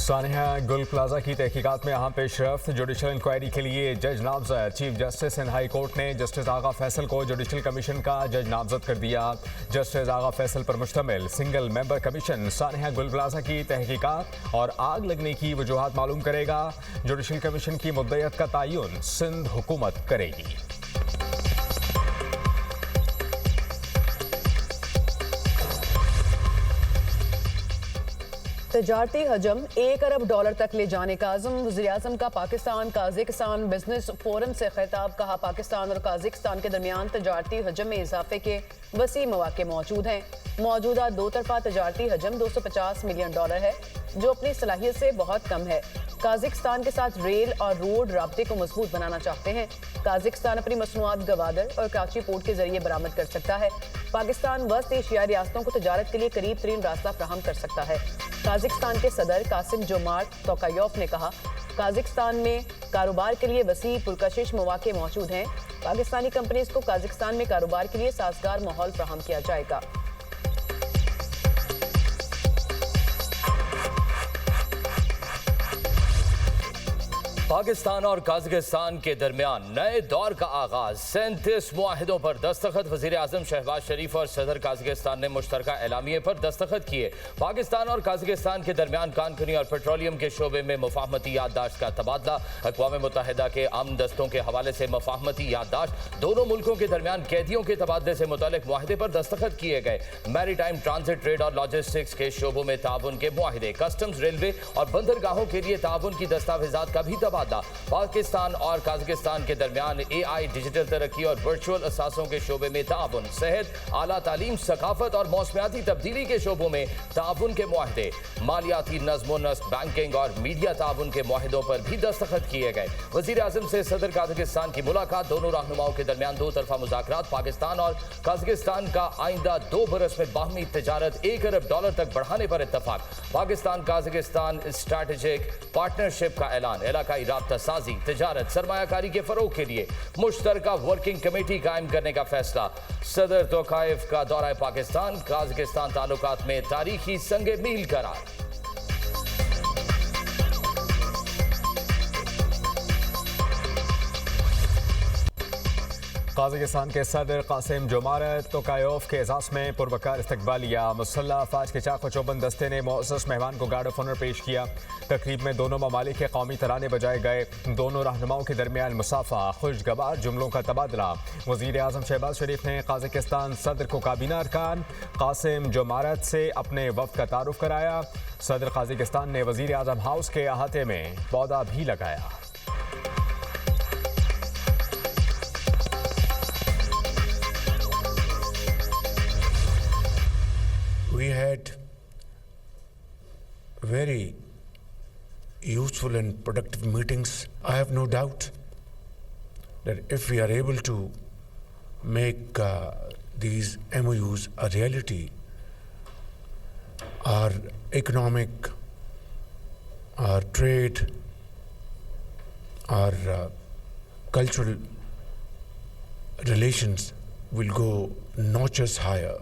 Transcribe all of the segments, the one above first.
सानिया गुल प्लाजा की तहकीकात में अहम पेशरफ्त। जुडिशल इंक्वायरी के लिए जज नामजद। Chief justice and high court ने जस्टिस आगा फैसल को जुडिशल कमीशन का जज नामजद कर दिया। जस्टिस आगा फैसल पर मुश्तमिल सिंगल मेंबर कमीशन सानिया गुल प्लाजा की तहकीकात और आग लगने की वजूहात मालूम करेगा। जुडिशल कमीशन की मुद्दत का तयन सिंध हुकूमत करेगी। तजारती हजम $1 अरब तक ले जाने का आज़म। वज़ीर-ए-आज़म का पाकिस्तान काज़िकिस्तान बिजनेस फोरम से खिताब। कहा, पाकिस्तान और काज़िकिस्तान के दरमियान तजारती हजम में इजाफे के वसी मौके मौजूद हैं। मौजूदा दो तरफा तजारती हजम $250 मिलियन है, जो अपनी सलाहियत से बहुत कम है। काज़िकिस्तान के साथ रेल और रोड राब्ते को मजबूत बनाना चाहते हैं। काज़िकिस्तान अपनी मसनूआत गवादर और कराची पोर्ट के जरिए बरामद कर सकता है। पाकिस्तान वस्त एशियाई रियासतों को तजारत के लिए करीब तरीन रास्ता फराहम कर सकता है। काज़िकिस्तान के सदर कासिम जोमार्ट तोकायोव ने कहा, काज़िकिस्तान में कारोबार के लिए वसी पुरकशिश मौके मौजूद हैं। पाकिस्तानी कंपनीज को काज़िकिस्तान में कारोबार के लिए साजगार माहौल फराहम किया जाएगा। पाकिस्तान और काज़िकिस्तान के दरमियान नए दौर का आगाज। 37 मुआहिदों पर दस्तखत। वज़ीर-ए-आज़म शहबाज शरीफ और सदर काज़िकिस्तान ने मुश्तरका एलामिये पर दस्तखत किए। पाकिस्तान और काज़िकिस्तान के दरमियान कानकुनी और पेट्रोलियम के शोबे में मुफाहमती याददाश्त का तबादला। अक़वाम मुत्तहिदा के अमन दस्तों के हवाले से मुफाहमती याददाश्त। दोनों मुल्कों के दरमियान कैदियों के तबादले से मुतल्लिक मुआहिदे पर दस्तखत किए गए। मैरीटाइम ट्रांजिट, ट्रेड और लॉजिस्टिक्स के शोबों में ताउन के मुआहिदे। कस्टम्स, रेलवे और बंदरगाहों के लिए ताउन की दस्तावेजात का भी तबादला। पाकिस्तान और काज़िकिस्तान के दरमियान AI, डिजिटल तरक्की और वर्चुअल असासों के शोबे में ताउन। सेहत, आला तालीम, सकाफत और मौसमियाती तब्दीली के शोबों में ताउन के मुआहिदे। मालियाती नज़्म व नस्क, बैंकिंग और मीडिया ताउन के मुआहिदों पर भी दस्तखत किए गए। वज़ीर-ए-आज़म से सदर काज़िकिस्तान की मुलाकात। दोनों रहनुमाओं के दरमियान दो तरफा मुज़ाकरात। पाकिस्तान और काज़िकिस्तान का आइंदा 2 बरस में बाहमी तिजारत $1 अरब तक बढ़ाने पर इत्तफाक। पाकिस्तान काज़िकिस्तान स्ट्रैटेजिक पार्टनरशिप का ऐलान। इलाकाई राब्ता साजी, तिजारत, सरमायाकारी के फरोग के लिए मुश्तरका वर्किंग कमेटी कायम करने का फैसला। सदर तोकायफ का दौरा पाकिस्तान। काज़िकिस्तान ताल्लुकात में तारीखी संगे मील करार। काज़िकिस्तान के सदर कासिम जोमार्ट तोकायोव के एजाज़ में पुरवकार इस्तकबालिया। मुसल्लह अफवाज के चाक व चौबंद दस्ते ने मुअज़्ज़ज़ मेहमान को गार्ड ऑफ ऑनर पेश किया। तकरीब में दोनों ममालिक के कौमी तराने बजाए गए। दोनों रहनुमाओं के दरमियान मुसाफा, खुशगवार जुमलों का तबादला। वज़ीर-ए-आज़म शहबाज शरीफ ने काज़िकिस्तान सदर को काबीना अरकान कासिम जोमार्ट से अपने वफ़द का तारुफ कराया। सदर काज़िकिस्तान ने वज़ीर-ए-आज़म हाउस के अहाते में पौधा भी लगाया। We had very useful and productive meetings. I have no doubt that if we are able to make these MOUs a reality, our economic, our trade, our cultural relations will go notches higher.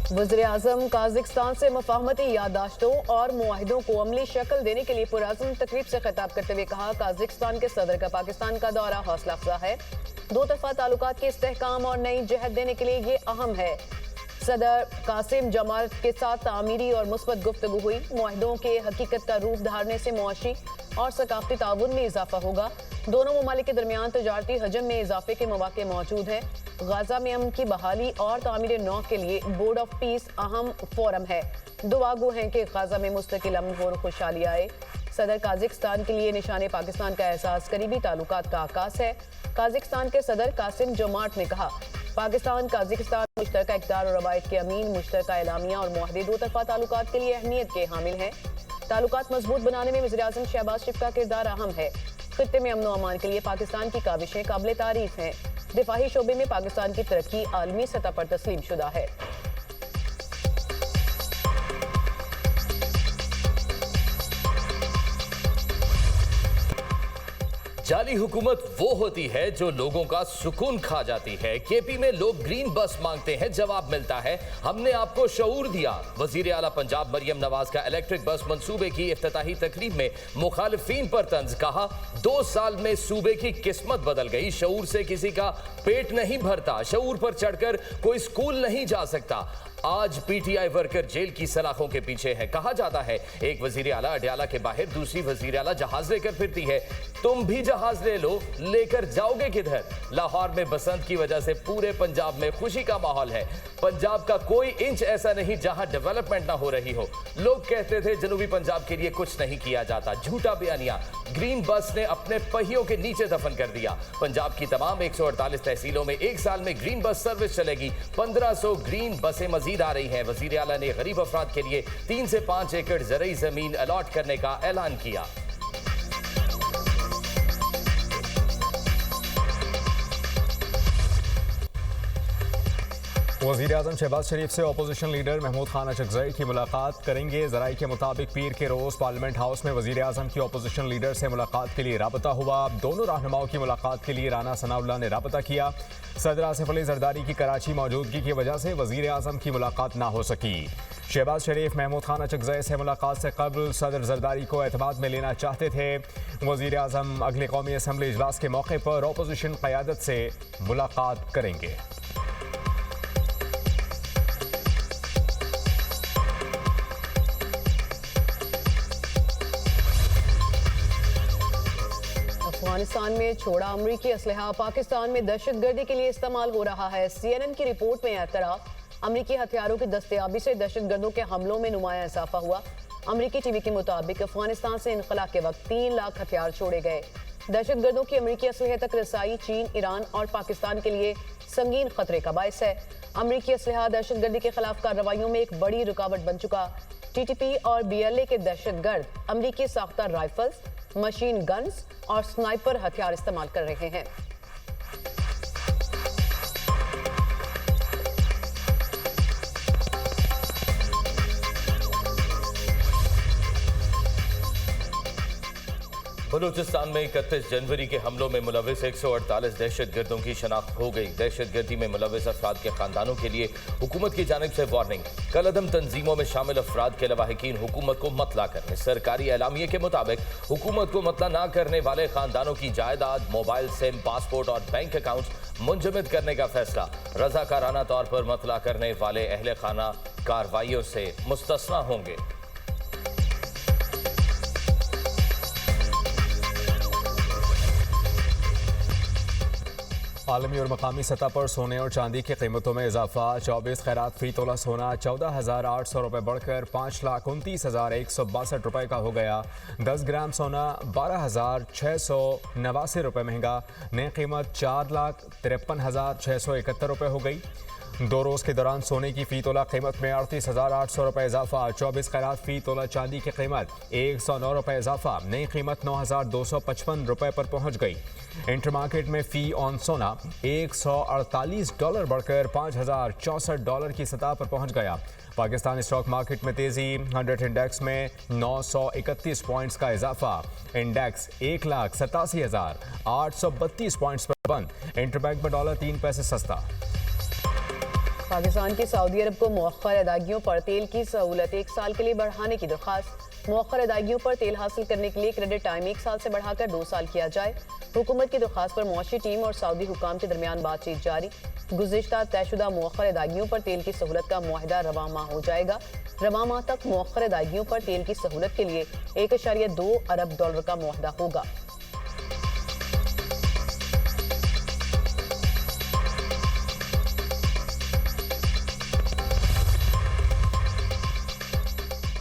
वज़ीर-ए-आज़म काज़िकिस्तान से मुफाहमती याददाश्तों और मुआहिदों को अमली शक्ल देने के लिए पुरअज़्म तकरीब से खिताब करते हुए कहा, काज़िकिस्तान के सदर का पाकिस्तान का दौरा हौसला अफ़ज़ा है। दो तरफा ताल्लुकात के इस्तेहकाम और नई जहत देने के लिए ये अहम है। सदर कासिम जोमार्ट के साथ तामीरी और मुस्बत गुफ्तगू हुई। मुआहिदों के हकीकत का रूप धारने से मुआशी और सकाफती ताउन में इजाफा होगा। दोनों ममालिक के दरमियान तजारती हजम में इजाफे के मौके मौजूद हैं। गाजा में अमन की बहाली और तामीर नौ के लिए बोर्ड ऑफ पीस अहम फोरम है। दुआगो हैं कि गाजा में मुस्तकिल अमन और खुशहाली आए। सदर काज़िकिस्तान के लिए निशाने पाकिस्तान का एहसास करीबी ताल्लुकात का आकाश है। काज़िकिस्तान के सदर कासिम जोमार्ट ने कहा, पाकिस्तान काज़िकिस्तान मुश्तरका इक़्तिदार और रवायत के अमीन, मुश्तरका एलामिया और मुआहदे दो तरफा ताल्लुकात के लिए अहमियत के हामिल हैं। ताल्लुकात मजबूत बनाने में वज़ीर-ए-आज़म शहबाज शरीफ का किरदार अहम है। खित्ते में अमन व अमान के लिए पाकिस्तान की काविशें काबिल तारीफ हैं। दिफाही शोबे में पाकिस्तान की तरक्की आलमी सतह पर तस्लीम शुदा है। जाली हुकूमत वो होती है जो लोगों का सुकून खा जाती है। केपी में लोग ग्रीन बस मांगते हैं, जवाब मिलता है हमने आपको शऊर दिया। वजीर आला पंजाब मरियम नवाज का इलेक्ट्रिक बस मंसूबे की इफ्तिताही तकरीब में मुखालिफिन पर तंज, कहा 2 साल में सूबे की किस्मत बदल गई। शऊर से किसी का पेट नहीं भरता, शऊर पर चढ़कर कोई स्कूल नहीं जा सकता। आज पीटीआई वर्कर जेल की सलाखों के पीछे है। कहा जाता है एक वजीर आला अडयाला के बाहर दूसरी वजीर आला जहाज लेकर फिरती है। तुम भी जहाज ले लो, लेकर जाओगे किधर? लाहौर में बसंत की वजह से पूरे पंजाब में खुशी का माहौल है। पंजाब का कोई इंच ऐसा नहीं जहां डेवलपमेंट ना हो रही हो। लोग कहते थे जनूबी पंजाब के लिए कुछ नहीं किया जाता, झूठा बयानिया। ग्रीन बस ने अपने पहियों के नीचे दफन कर दिया। पंजाब की तमाम 148 तहसीलों में 1 साल में ग्रीन बस सर्विस चलेगी। 1500 ग्रीन बसें मजीद आ रही हैं। वजीर आला ने गरीब अफराद के लिए 3 से 5 एकड़ ज़रई जमीन अलॉट करने का ऐलान किया। वज़ीर-ए-आज़म शहबाज शरीफ से अपोजिशन लीडर महमूद खान अचकज़ई की मुलाकात करेंगे। ज़राई के मुताबिक पीर के रोज़ पार्लियामेंट हाउस में वज़ीर-ए-आज़म की अपोजिशन लीडर से मुलाकात के लिए राबता हुआ। दोनों रहनुमाओं की मुलाकात के लिए राना सनाउल्लाह ने राबता किया। सदर आसिफ अली जरदारी की कराची मौजूदगी की वजह से वज़ीर-ए-आज़म की मुलाकात ना हो सकी। शहबाज शरीफ महमूद खान अचकज़ई से मुलाकात से कबल सदर जरदारी को एतमाद में लेना चाहते थे। वज़ीर-ए-आज़म अगले कौमी असम्बली इजलास के मौके पर अपोजिशन क़यादत से मुलाकात करेंगे। अफगानिस्तान में छोड़ा अमरीकी असलहा पाकिस्तान में दहशतगर्दी के लिए इस्तेमाल हो रहा है। CNN की रिपोर्ट में एतराफ़, अमरीकी हथियारों की दस्तयाबी से दहशतगर्दों के हमलों में नुमाया इजाफा हुआ। अमरीकी टीवी के मुताबिक अफगानिस्तान से इनखला के वक्त 3 लाख हथियार छोड़े गए। दहशतगर्दों की अमरीकी असलहे तक रसाई चीन, ईरान और पाकिस्तान के लिए संगीन खतरे का बायस है। अमरीकी असलहा दहशतगर्दी के खिलाफ कार्रवाइयों में एक बड़ी रुकावट बन चुका। TTP और BLA के दहशतगर्द अमरीकी साख्ता राइफल्स, मशीन गन्स और स्नाइपर हथियार इस्तेमाल कर रहे हैं। बलूचिस्तान में 31 जनवरी के हमलों में मुलविस 148 दहशतगर्दों की शनाख्त हो गई। दहशतगर्दी में मुलविस अफराद के खानदानों के लिए हुकूमत की जानिब से वार्निंग। कलअदम तंजीमों में शामिल अफराद के लवाहिकीन हुकूमत को मतला करने। सरकारी एलामिये के मुताबिक हुकूमत को मतला ना करने वाले खानदानों की जायदाद, मोबाइल सिम, पासपोर्ट और बैंक अकाउंट मुंजमद करने का फैसला। रजाकाराना तौर पर मतला करने वाले अहले खाना कार्रवाइयों से मुस्तस्ना होंगे। आलमी और मकामी सतह पर सोने और चांदी की कीमतों में इजाफा। 24 खैरात फी तोला सोना 14,800 रुपये बढ़कर 5,29,162 रुपये का हो गया। 10 ग्राम सोना 12,689 रुपये महंगा। नई कीमत 4,53,671 रुपये हो गई। 2 रोज़ के दौरान सोने की फ़ी तोला कीमत में 38,800 रुपये इजाफा। 24 खैरात फ़ी तोला चांदी की कीमत 109 रुपये इजाफा। नई कीमत 9,255 रुपये पर पहुँच गई। इंटर मार्केट में फ़ी ऑन सोना $148 बढ़कर $5,064 की सतह पर पहुँच गया। पाकिस्तान स्टॉक मार्केट में तेज़ी। 100 इंडेक्स में 931 पॉइंट्स का इजाफा। इंडेक्स 1,87,832 पॉइंट्स पर बंद। इंटरबैंक में डॉलर 3 पैसे सस्ता। पाकिस्तान की सऊदी अरब को मौखर अदायगियों पर तेल की सहूलत 1 साल के लिए बढ़ाने की दरख्वास्त। मौखर अदायगियों पर तेल हासिल करने के लिए क्रेडिट टाइम 1 साल से बढ़ाकर 2 साल किया जाए। हुकूमत की दरख्वास्त पर मुआशी टीम और सऊदी हुकाम के दरमियान बातचीत जारी। गुज़िश्ता तयशुदा मौखर अदायगियों पर तेल की सहूलत का मुआहिदा रवा माह हो जाएगा। रवा माह तक मौखर अदायगियों पर तेल की सहूलत के लिए $1.2 अरब का मुआहिदा होगा।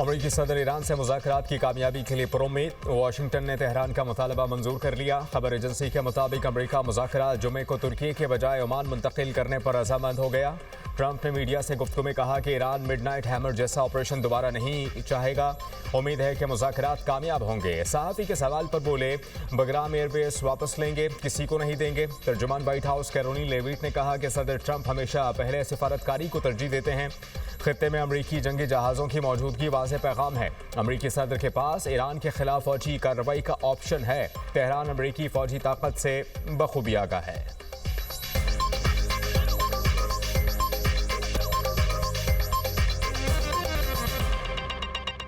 अमरीकी सदर ईरान से मुज़ाकरात की कामयाबी के लिए पुरुम्मीद। वाशिंगटन ने तेहरान का मुतालबा मंजूर कर लिया। खबर एजेंसी के मुताबिक अमरीका मुज़ाकरात जुमे को तुर्की के बजाय ओमान मुंतकिल करने पर रजामंद हो गया। ट्रंप ने मीडिया से गुफ्तगू में कहा कि ईरान मिडनाइट हैमर जैसा ऑपरेशन दोबारा नहीं चाहेगा। उम्मीद है कि मुज़ाकरात कामयाब होंगे। सहाफ़ी के सवाल पर बोले, बगराम एयरबेस वापस लेंगे, किसी को नहीं देंगे। तर्जुमान व्हाइट हाउस कैरोलिन लेविट ने कहा कि सदर ट्रंप हमेशा पहले सिफारतकारी को तरजीह देते हैं। खित्ते में अमरीकी जंगी जहाज़ों की मौजूदगी वाज़ेह पैगाम है। अमरीकी सदर के पास ईरान के खिलाफ फौजी कार्रवाई का ऑप्शन है। तेहरान अमरीकी फौजी ताकत से बखूबी आगाह है।